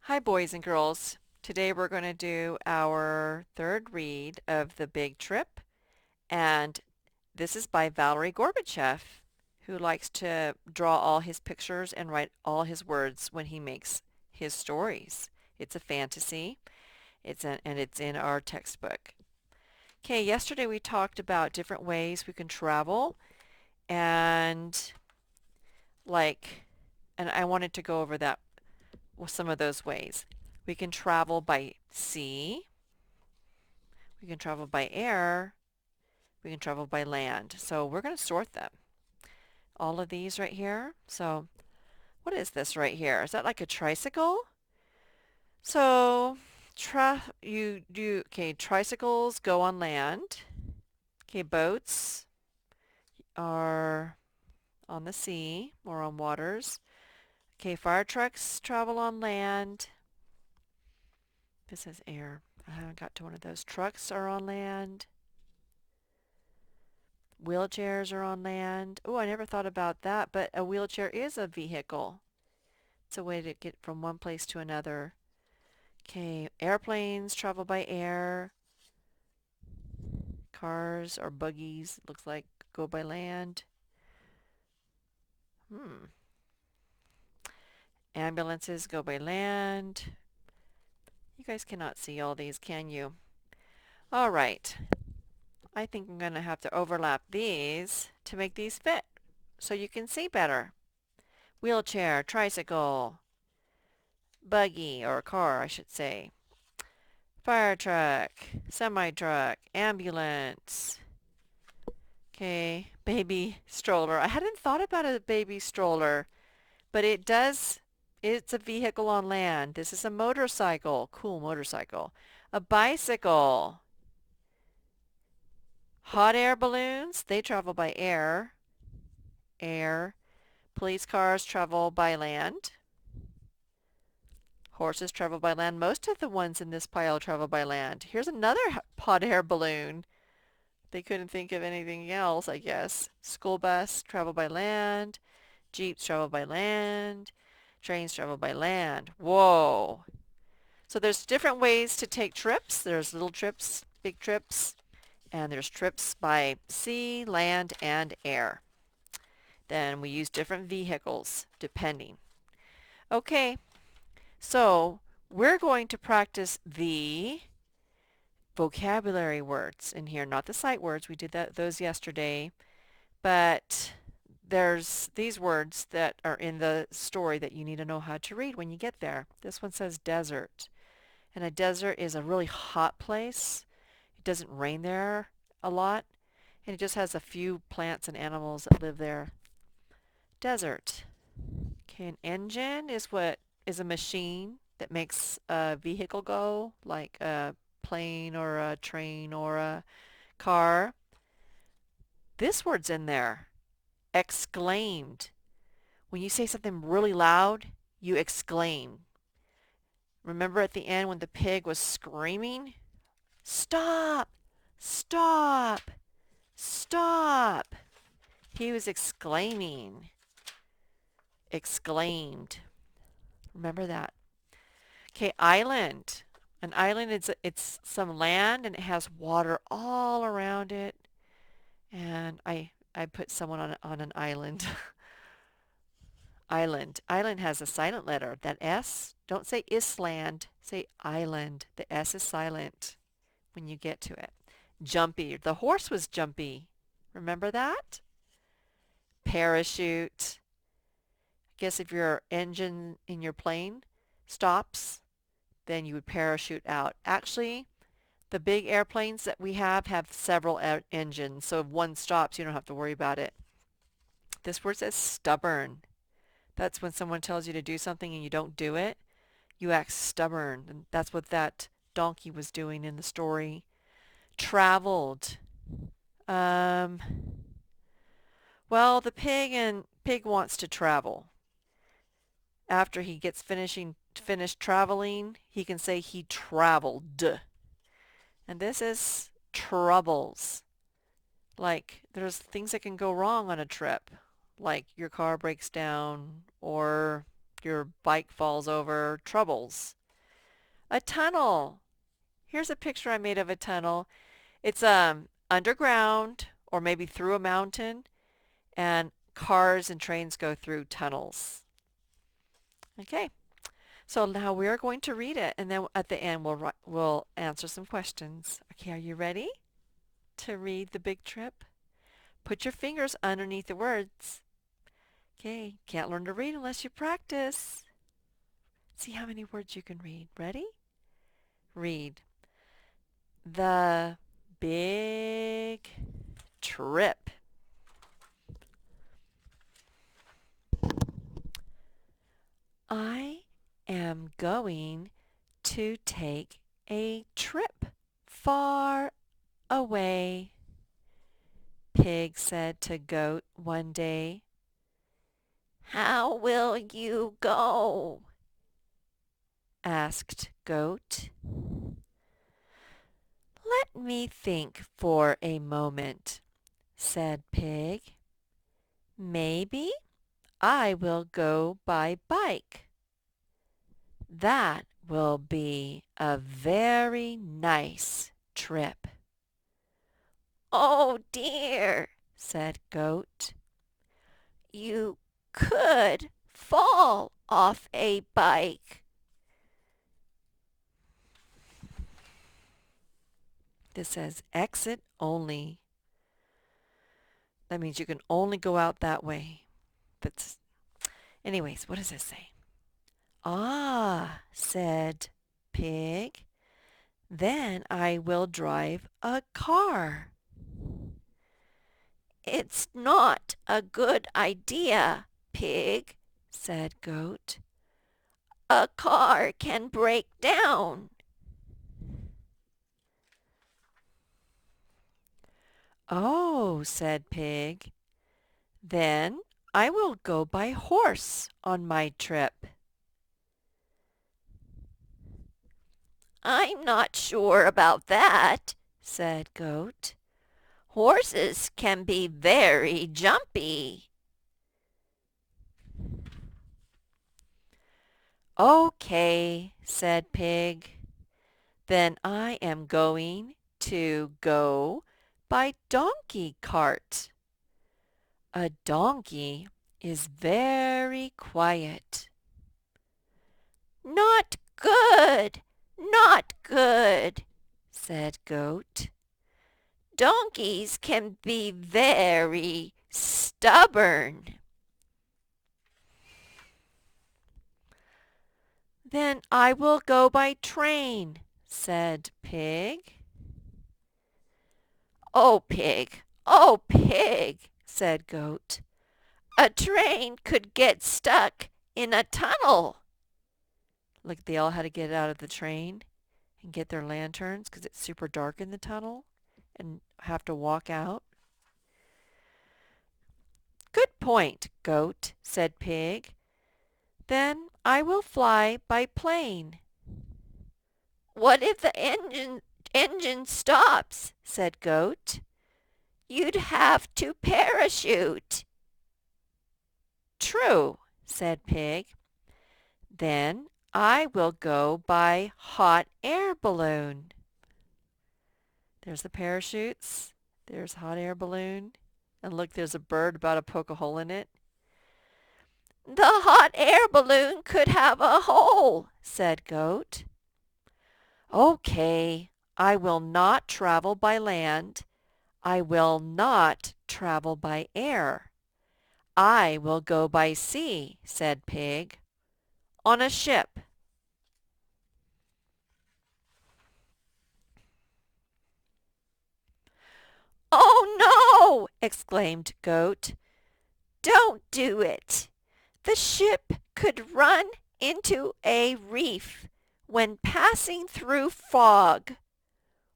Hi, boys and girls. Today we're going to do our third read of The Big Trip, and this is by Valery Gorbachev, who likes to draw all his pictures and write all his words when he makes his stories. It's a fantasy, and it's in our textbook. Okay, yesterday we talked about different ways we can travel, and like, and I wanted to go over that with some of those ways. We can travel by sea. We can travel by air. We can travel by land. So we're going to sort them. All of these right here. So what is this right here? Is that like a tricycle? So okay, tricycles go on land. Okay, boats are on the sea or on waters. Okay, fire trucks travel on land. This is air. I haven't got to one of those. Trucks are on land. Wheelchairs are on land. Oh, I never thought about that, but a wheelchair is a vehicle. It's a way to get from one place to another. Okay, airplanes travel by air. Cars or buggies, looks like, go by land. Hmm. Ambulances go by land. You guys cannot see all these, can you? All right. I think I'm going to have to overlap these to make these fit so you can see better. Wheelchair, tricycle, buggy, or car, I should say. Fire truck, semi-truck, ambulance. Okay, baby stroller. I hadn't thought about a baby stroller, but it's a vehicle on land. This is a motorcycle. Cool motorcycle. A bicycle. Hot air balloons, they travel by air. Air. Police cars travel by land. Horses travel by land. Most of the ones in this pile travel by land. Here's another hot air balloon. They couldn't think of anything else, I guess. School bus, travel by land. Jeeps travel by land. Trains travel by land. Whoa. So there's different ways to take trips. There's little trips, big trips, and there's trips by sea, land, and air. Then we use different vehicles depending. Okay, so we're going to practice the vocabulary words in here, not the sight words. We did those yesterday. But there's these words that are in the story that you need to know how to read when you get there. This one says desert. And a desert is a really hot place. It doesn't rain there a lot. And it just has a few plants and animals that live there. Desert. Okay, an engine is what is a machine that makes a vehicle go, like a plane or a train or a car. This word's in there. Exclaimed. When you say something really loud, you exclaim. Remember at the end when the pig was screaming? Stop! Stop! Stop! He was exclaiming. Exclaimed. Remember that. Okay, island. An island is it's some land and it has water all around it. And I put someone on an island. Island. Island has a silent letter. That S, don't say island, say island. The S is silent when you get to it. Jumpy. The horse was jumpy. Remember that? Parachute. I guess if your engine in your plane stops, then you would parachute out. Actually, the big airplanes that we have several engines, so if one stops, you don't have to worry about it. This word says stubborn. That's when someone tells you to do something and you don't do it. You act stubborn. And that's what that donkey was doing in the story. Traveled. Um, well, the pig wants to travel. After he gets finished traveling, he can say he traveled. And this is troubles. Like there's things that can go wrong on a trip, like your car breaks down or your bike falls over, troubles. A tunnel. Here's a picture I made of a tunnel. It's underground or maybe through a mountain, and cars and trains go through tunnels. Okay, so now we're going to read it, and then at the end we'll answer some questions. Okay, are you ready to read The Big Trip? Put your fingers underneath the words. Okay, can't learn to read unless you practice. See how many words you can read. Ready? Read. The Big Trip. I am going to take a trip far away, Pig said to Goat one day. How will you go? Asked Goat. Let me think for a moment, said Pig. Maybe I will go by bike. That will be a very nice trip. Oh dear, said Goat. You could fall off a bike. This says exit only. That means you can only go out that way. Anyways, what does this say? Ah, said Pig. Then I will drive a car. It's not a good idea, Pig, said Goat. A car can break down. Oh, said Pig. Then I will go by horse on my trip. I'm not sure about that, said Goat. Horses can be very jumpy. Okay, said Pig. Then I am going to go by donkey cart. A donkey is very quiet. Not good, not good, said Goat. Donkeys can be very stubborn. Then I will go by train, said Pig. Oh, Pig, said Goat. A train could get stuck in a tunnel. Look, they all had to get out of the train and get their lanterns because it's super dark in the tunnel and have to walk out. Good point, Goat, said Pig. Then I will fly by plane. What if the engine stops, said Goat. You'd have to parachute. True, said Pig. Then I will go by hot air balloon. There's the parachutes. There's hot air balloon. And look, there's a bird about to poke a hole in it. The hot air balloon could have a hole, said Goat. Okay, I will not travel by land. I will not travel by air. I will go by sea, said Pig. On a ship. Oh no! exclaimed Goat. Don't do it. The ship could run into a reef when passing through fog,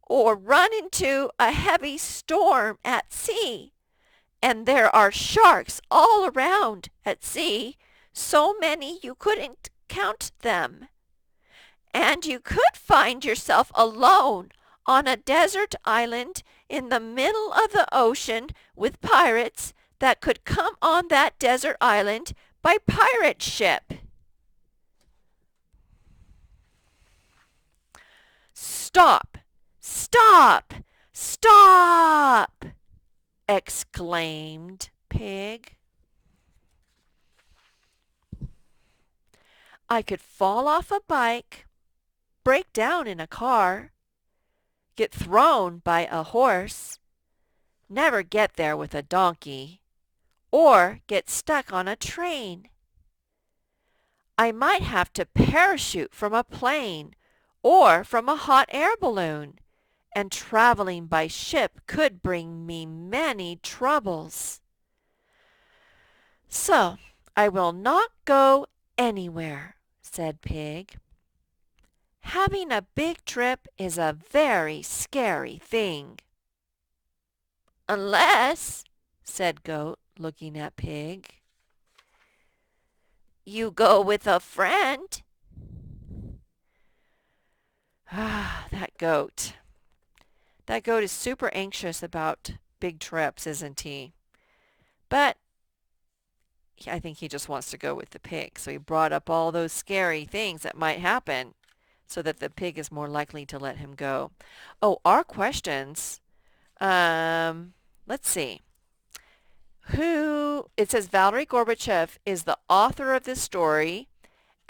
or run into a heavy storm at sea. And there are sharks all around at sea, so many you couldn't count them. And you could find yourself alone on a desert island in the middle of the ocean with pirates that could come on that desert island by pirate ship. Stop! Stop! Stop! Exclaimed Pig. I could fall off a bike, break down in a car, get thrown by a horse, never get there with a donkey, or get stuck on a train. I might have to parachute from a plane or from a hot air balloon, and traveling by ship could bring me many troubles. So I will not go anywhere, said Pig. Having a big trip is a very scary thing. Unless, said Goat, looking at Pig, you go with a friend. Ah, that goat. That goat is super anxious about big trips, isn't he? But I think he just wants to go with the pig. So he brought up all those scary things that might happen so that the pig is more likely to let him go. Oh, our questions. Let's see. It says Valery Gorbachev is the author of this story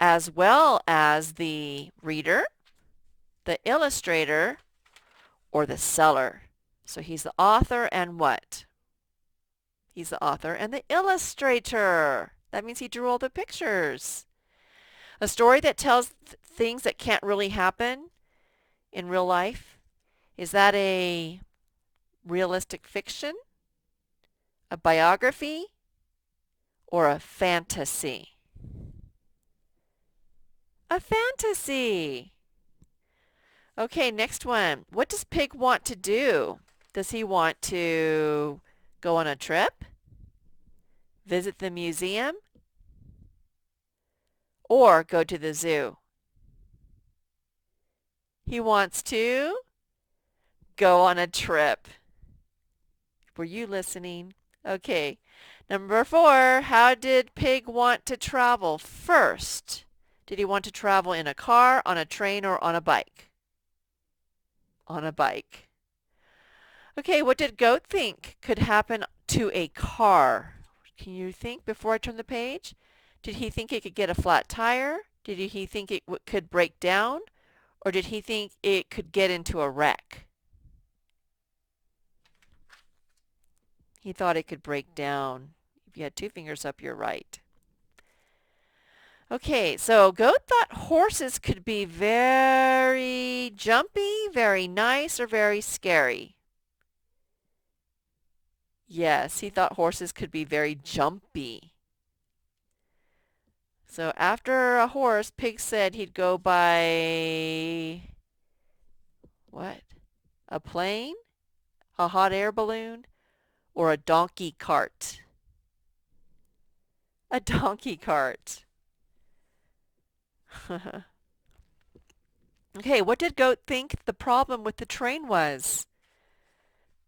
as well as the reader, the illustrator, or the seller. So he's the author and what? He's the author and the illustrator. That means he drew all the pictures. A story that tells things that can't really happen in real life. Is that a realistic fiction, a biography, or a fantasy? A fantasy. Okay, next one. What does Pig want to do? Does he want to go on a trip? Visit the museum? Or go to the zoo? He wants to go on a trip. Were you listening? Okay. Number 4, how did Pig want to travel first? Did he want to travel in a car, on a train, or on a bike? On a bike. Okay, what did Goat think could happen to a car? Can you think before I turn the page? Did he think it could get a flat tire? Did he think it could break down? Or did he think it could get into a wreck? He thought it could break down. If you had 2 fingers up, you're right. Okay, so Goat thought horses could be very jumpy, very nice, or very scary. Yes, he thought horses could be very jumpy. So after a horse, Pig said he'd go by what? A plane, a hot air balloon, or a donkey cart? A donkey cart. Okay, what did Goat think the problem with the train was?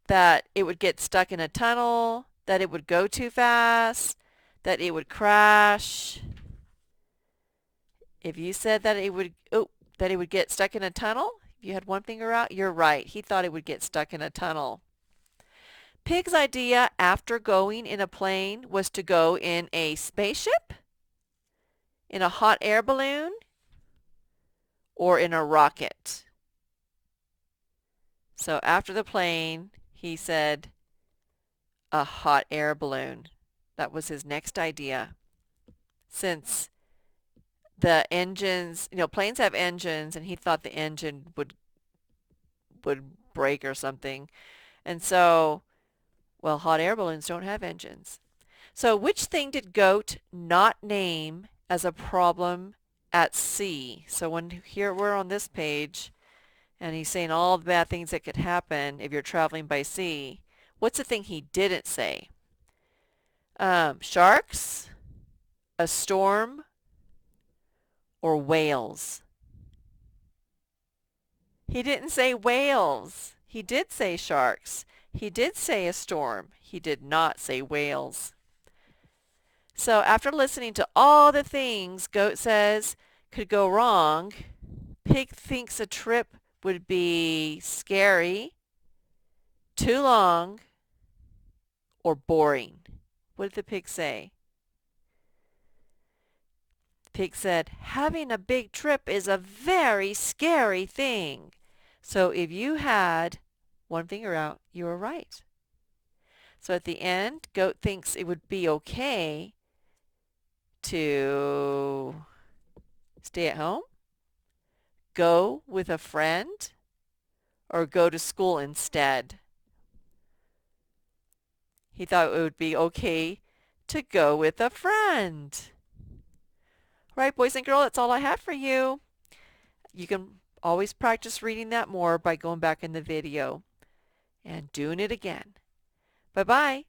That it would get stuck in a tunnel, that it would go too fast, that it would crash. If you said that it would get stuck in a tunnel, if you had 1 finger out, you're right. He thought it would get stuck in a tunnel. Pig's idea after going in a plane was to go in a spaceship, in a hot air balloon, or in a rocket. So after the plane, he said a hot air balloon. That was his next idea. Since the engines, planes have engines, and he thought the engine would break or something. And so, well, hot air balloons don't have engines. So which thing did Goat not name as a problem at sea? So here we're on this page, and he's saying all the bad things that could happen if you're traveling by sea. What's the thing he didn't say? Sharks, a storm, or whales? He didn't say whales. He did say sharks. He did say a storm. He did not say whales. So after listening to all the things Goat says could go wrong, Pig thinks a trip would be scary, too long, or boring. What did the pig say? The pig said, having a big trip is a very scary thing. So if you had one finger out, you were right. So at the end, Goat thinks it would be okay to stay at home, go with a friend, or go to school instead. He thought it would be okay to go with a friend. All right, boys and girls, that's all I have for you. You can always practice reading that more by going back in the video and doing it again. Bye-bye.